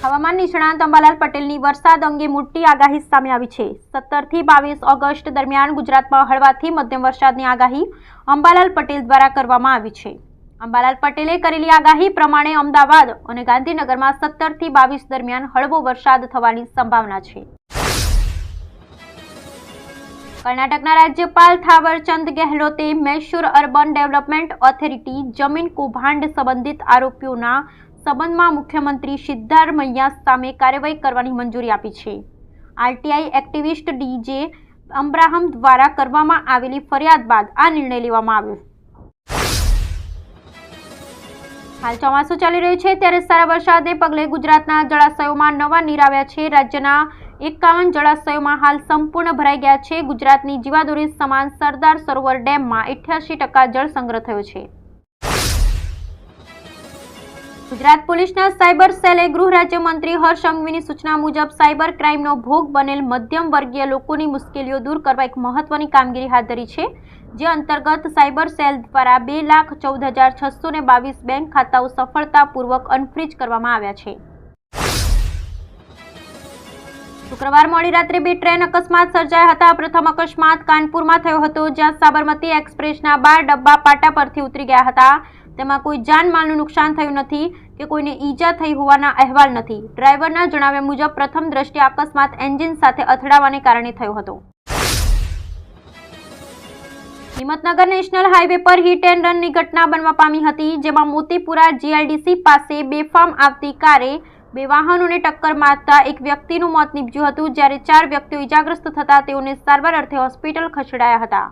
હવામાન નિષ્ણાંત અંબાલાલ પટેલની વરસાદ અંગે મોટી આગાહી સામે આવી છે। 17 થી 22 ઓગસ્ટ દરમિયાન ગુજરાતમાં હળવાથી મધ્યમ વરસાદની આગાહી અંબાલાલ પટેલ દ્વારા કરવામાં આવી છે। અંબાલાલ પટેલે કરેલી આગાહી પ્રમાણે અમદાવાદ અને ગાંધીનગરમાં 17 થી 22 દરમિયાન હળવો વરસાદ થવાની સંભાવના છે। કર્ણાટકના રાજ્યપાલ થાવરચંદ ગેહલોતે મૈસૂર અર્બન ડેવલપમેન્ટ ઓથોરિટી જમીન કૌભાંડ સંબંધિત આરોપીઓના સંબંધમાં મુખ્યમંત્રી સિદ્ધારમૈયા સામે કાર્યવાહી કરવાની મંજૂરી આપી છે। આરટીઆઈ એક્ટિવિસ્ટ ડીજે અબ્રાહમ દ્વારા કરવામાં આવેલી ફરિયાદ બાદ આ નિર્ણય લેવામાં આવ્યો। હાલ ચોમાસું ચાલી રહ્યું છે ત્યારે સારા વરસાદને પગલે ગુજરાતના જળાશયોમાં નવા નીર આવ્યા છે। રાજ્યના 51 જળાશયોમાં હાલ સંપૂર્ણ ભરાઈ ગયા છે। ગુજરાતની જીવાદોરી સમાન સરદાર સરોવર ડેમમાં 88% જળ સંગ્રહ થયો છે। ગુજરાત પોલીસના સાયબર સેલે ગૃહ રાજ્યમંત્રી હર્ષ સંઘવીની સૂચના મુજબ સાયબર ક્રાઇમનો ભોગ બનેલ મધ્યમ વર્ગીય લોકોની મુશ્કેલીઓ દૂર કરવા એક મહત્વની કામગીરી હાથ ધરી છે, જે અંતર્ગત સાયબર સેલ દ્વારા 2,14,622 બેંક ખાતાઓ સફળતાપૂર્વક અનફ્રીઝ કરવામાં આવ્યા છે। શુક્રવાર મોડી રાત્રે 2 ટ્રેન અકસ્માત સર્જાયા હતા। પ્રથમ અકસ્માત કાનપુરમાં થયો હતો, જ્યાં સાબરમતી એક્સપ્રેસના 12 ડબ્બા પાટા પરથી ઉતરી ગયા હતા। તેમાં કોઈ જાનમાલનું નુકસાન થયું નથી કે કોઈને ઈજા થઈ હોવાના અહેવાલ નથી। ડ્રાઈવરના જણાવ્યા મુજબ પ્રથમ દ્રષ્ટિએ અકસ્માત એન્જિન સાથે અથડાવાને કારણે થયો હતો। હિંમતનગર નેશનલ હાઈવે પર હિટ એન્ડ રનની ઘટના બનવા પામી હતી, જેમાં મોતીપુરા જીઆઈડીસી પાસે બેફામ આવતી કારે 2 વાહનોને ટક્કર મારતા એક વ્યક્તિનું મોત નીપજ્યું હતું, જ્યારે 4 વ્યક્તિઓ ઈજાગ્રસ્ત થતા તેઓને સારવાર અર્થે હોસ્પિટલ ખસેડાયા હતા।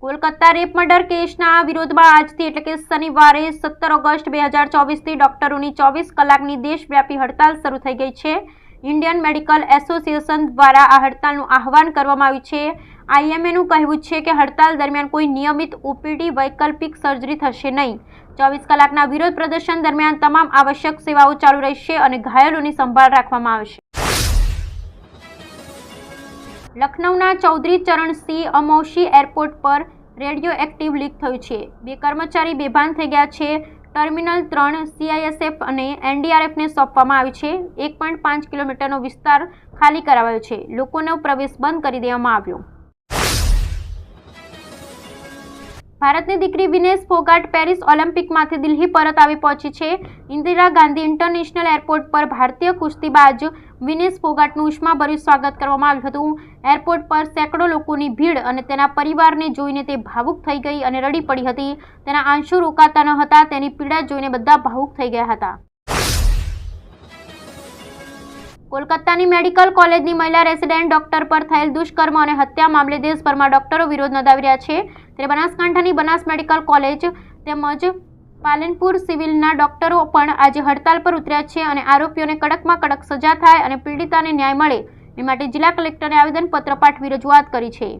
કોલકાતા રેપ મર્ડર કેસના વિરોધમાં આજથી એટલે કે શનિવારે 17 ઓગસ્ટ 2024થી ડોક્ટરોની 24 કલાકની દેશવ્યાપી હડતાલ શરૂ થઈ ગઈ છે। ઇન્ડિયન મેડિકલ એસોસિએશન દ્વારા આ હડતાલનું આહવાન કરવામાં આવ્યું છે। આઈએમએનું કહેવું છે કે હડતાલ દરમિયાન કોઈ નિયમિત ઓપીડી વૈકલ્પિક સર્જરી થશે નહીં। 24 કલાકના વિરોધ પ્રદર્શન દરમિયાન તમામ આવશ્યક સેવાઓ ચાલુ રહેશે અને ઘાયલોની સંભાળ રાખવામાં આવશે। લખનૌના ચૌધરી ચરણસિંહ અમૌસી એરપોર્ટ પર રેડિયો એક્ટિવ લીક થયું છે। 2 કર્મચારી બેભાન થઈ ગયા છે। ટર્મિનલ 3 સીઆઈએસએફ અને એનડીઆરએફને સોંપવામાં આવ્યું છે। 1.5 કિલોમીટરનો વિસ્તાર ખાલી કરાવાયો છે। લોકોનો પ્રવેશ બંધ કરી દેવામાં આવ્યો। ભારતની દીકરી વિનેશ ફોગાટ પેરિસ ઓલિમ્પિકમાંથી દિલ્હી પરત આવી પહોંચી છે। ઇન્દિરા ગાંધી ઇન્ટરનેશનલ એરપોર્ટ પર ભારતીય કુસ્તીબાજ વિનેશ ફોગાટનું ઉષ્માભર્યું સ્વાગત કરવામાં આવ્યું હતું। એરપોર્ટ પર સેંકડો લોકોની ભીડ અને તેના પરિવારને જોઈને તે ભાવુક થઈ ગઈ અને રડી પડી હતી। તેના આંસુ રોકાતા ન હતા। તેની પીડા જોઈને બધા ભાવુક થઈ ગયા હતા। કોલકાતાની મેડિકલ કોલેજની મહિલા રેસિડેન્ટ ડોક્ટર પર થયેલ દુષ્કર્મ અને હત્યા મામલે દેશભરમાં ડોક્ટરો વિરોધ નોંધાવી રહ્યા છે। ત્યારે બનાસકાંઠાની બનાસ મેડિકલ કોલેજ તેમજ પાલનપુર સિવિલના ડોક્ટરો પણ આજે હડતાલ પર ઉતર્યા છે અને આરોપીઓને કડકમાં કડક સજા થાય અને પીડિતાને ન્યાય મળે એ માટે જિલ્લા કલેક્ટરને આવેદનપત્ર પાઠવી રજૂઆત કરી છે।